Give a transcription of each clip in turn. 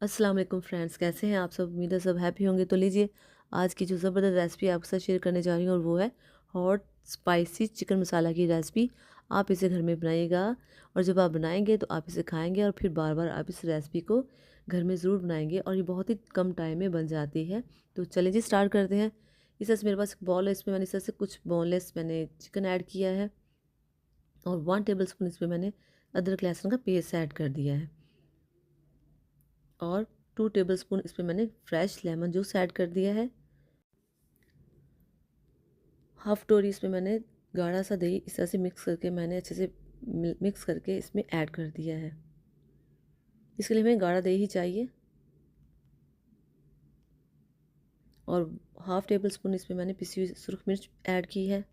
अस्सलाम वालेकुम फ्रेंड्स, कैसे हैं आप सब? उम्मीद है सब हैप्पी होंगे। तो लीजिए, आज की जो ज़बरदस्त रेसिपी आपके साथ शेयर करने जा रही हूँ और वो है हॉट स्पाइसी चिकन मसाला की रेसिपी। आप इसे घर में बनाइएगा और जब आप बनाएंगे तो आप इसे खाएंगे और फिर बार बार आप इस रेसिपी को घर में ज़रूर बनाएंगे और ये बहुत ही कम टाइम में बन जाती है। तो चलिए जी स्टार्ट करते हैं। इस तरह से मेरे पास एक बॉल है, इसमें मैंने इस तरह से कुछ बोनलेस मैंने चिकन ऐड किया है और 1 टेबल स्पून इसमें मैंने अदरक लहसुन का पेस्ट ऐड कर दिया है और 2 टेबल स्पून इसमें मैंने फ्रेश लेमन जूस ऐड कर दिया है। हाफ कटोरी इसमें मैंने गाढ़ा सा दही इस तरह से मिक्स करके मैंने अच्छे से मिक्स करके इसमें ऐड कर दिया है। इसके लिए हमें गाढ़ा दही ही चाहिए। और हाफ टेबल स्पून इसमें मैंने पिसी हुई सुरख मिर्च ऐड की है।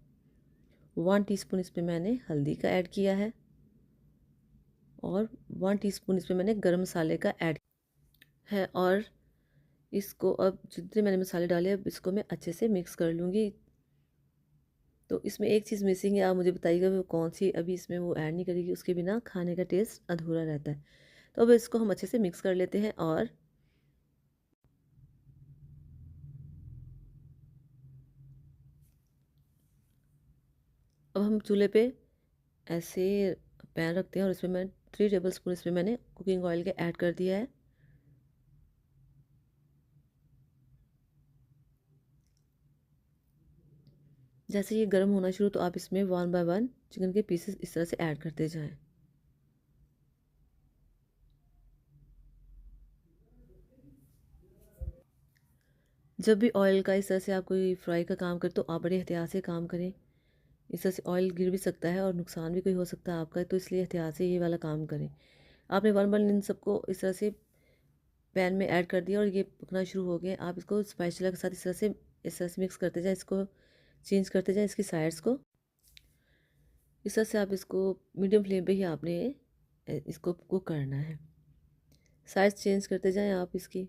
1 टीस्पून इसमें मैंने हल्दी का ऐड किया है और 1 टीस्पून इसमें मैंने गरम मसाले का ऐड है। और इसको अब जितने मैंने मसाले डाले अब इसको मैं अच्छे से मिक्स कर लूँगी। तो इसमें एक चीज़ मिसिंग है, आप मुझे बताइएगा वो कौन सी। अभी इसमें वो ऐड नहीं करेगी, उसके बिना खाने का टेस्ट अधूरा रहता है। तो अब इसको हम अच्छे से मिक्स कर लेते हैं और अब हम चूल्हे पे ऐसे पैन रखते हैं और इसमें मैं 3 टेबल स्पून इसमें मैंने कुकिंग ऑयल के ऐड कर दिया है। जैसे ये गर्म होना शुरू तो आप इसमें 1 बाय 1 चिकन के पीसेस इस तरह से ऐड करते जाएं। जब भी ऑयल का इस तरह से आप कोई फ्राई का काम करें तो आप बड़े एहतियात से काम करें। इस तरह से ऑयल गिर भी सकता है और नुकसान भी कोई हो सकता है आपका, तो इसलिए एहतियात से ये वाला काम करें। आपने 1 बाय 1 इन सबको इस तरह से पैन में ऐड कर दिया और ये पकना शुरू हो गया। आप इसको स्पैचुला के साथ इस तरह से मिक्स करते जाएं, इसको चेंज करते जाएं इसकी साइड्स को। इस तरह से आप इसको मीडियम फ्लेम पे ही आपने इसको कुक करना है। साइज चेंज करते जाएं आप इसकी।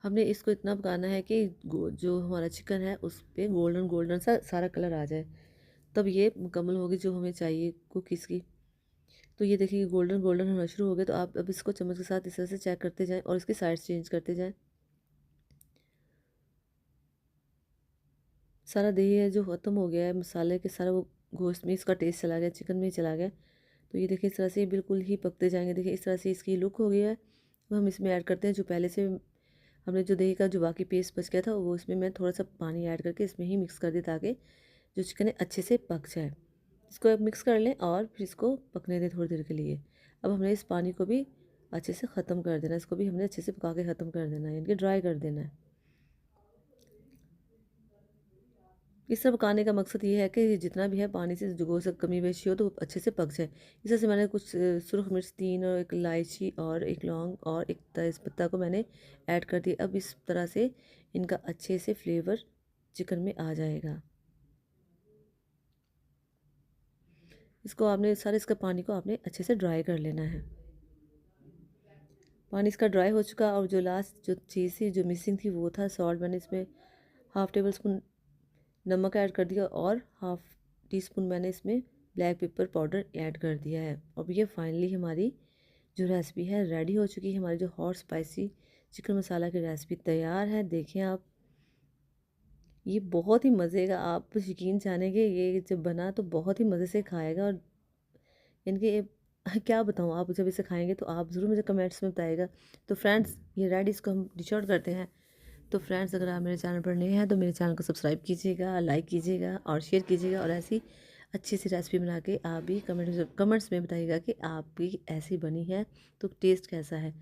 हमने इसको इतना पकाना है कि जो हमारा चिकन है उस पे गोल्डन गोल्डन सा सारा कलर आ जाए, तब ये मुकम्मल होगी जो हमें चाहिए कुकीज़ की। तो ये देखिए गोल्डन गोल्डन होना शुरू हो गया, तो आप अब इसको चम्मच के साथ इस तरह से चेक करते जाएं और इसकी साइड्स चेंज करते जाएं। सारा दही है जो ख़त्म हो गया है, मसाले के सारा वो गोश्त में इसका टेस्ट चला गया, चिकन में ही चला गया। तो ये देखिए इस तरह से बिल्कुल ही पकते जाएंगे। देखिए इस तरह से इसकी लुक हो गया है। अब हम इसमें ऐड करते हैं जो पहले से हमने जो दही का जो बाकी पेस्ट बच गया था वो इसमें मैं थोड़ा सा पानी ऐड करके इसमें ही मिक्स कर दिया ताकि जो चिकन है अच्छे से पक जाए। इसको अब मिक्स कर लें और फिर इसको पकने दें थोड़ी देर के लिए। अब हमने इस पानी को भी अच्छे से ख़त्म कर देना है, इसको भी हमने अच्छे से पका के ख़त्म कर देना है, यानी कि ड्राई कर देना है। इस सब पकाने का मकसद ये है कि जितना भी है पानी से जो हो सक कमी बेशी हो तो अच्छे से पक जाए। इस तरह से मैंने कुछ सुरख मिर्च 3 और एक इलायची और एक लौंग और एक तेज़पत्ता को मैंने ऐड कर दिया। अब इस तरह से इनका अच्छे से फ्लेवर चिकन में आ जाएगा। इसको आपने सारे इसका पानी को आपने अच्छे से ड्राई कर लेना है। पानी इसका ड्राई हो चुका और जो लास्ट जो चीज़ थी जो मिसिंग थी वो था सॉल्ट। मैंने इसमें हाफ़ टेबल स्पून नमक ऐड कर दिया और हाफ़ टी स्पून मैंने इसमें ब्लैक पेपर पाउडर ऐड कर दिया है। अब ये फाइनली हमारी जो रेसिपी है रेडी हो चुकी है। हमारी जो हॉट स्पाइसी चिकन मसाला की रेसिपी तैयार है। देखें आप, ये बहुत ही मज़े का, आप यकीन जानेंगे ये जब बना तो बहुत ही मज़े से खाएगा। और इनके क्या बताऊँ, आप जब इसे खाएंगे तो आप ज़रूर मुझे कमेंट्स में बताइएगा। तो फ्रेंड्स ये रेडी, इसको हम डिश आउट करते हैं। तो फ्रेंड्स अगर आप मेरे चैनल पर नए हैं तो मेरे चैनल को सब्सक्राइब कीजिएगा, लाइक कीजिएगा और शेयर कीजिएगा। और ऐसी अच्छी सी रेसिपी बना के आप भी कमेंट्स में बताइएगा कि आपकी ऐसी बनी है तो टेस्ट कैसा है।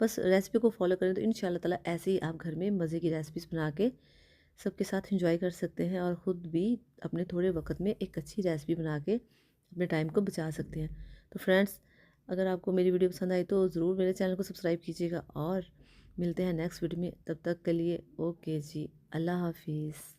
बस रेसिपी को फॉलो करें तो इंशाल्लाह ताला ऐसे ही आप घर में मज़े की रेसिपीज़ बना के सबके साथ इंजॉय कर सकते हैं और ख़ुद भी अपने थोड़े वक्त में एक अच्छी रेसिपी बना के अपने टाइम को बचा सकते हैं। तो फ्रेंड्स अगर आपको मेरी वीडियो पसंद आई तो ज़रूर मेरे चैनल को सब्सक्राइब कीजिएगा और मिलते हैं नेक्स्ट वीडियो में। तब तक के लिए ओके जी, अल्लाह हाफिज़।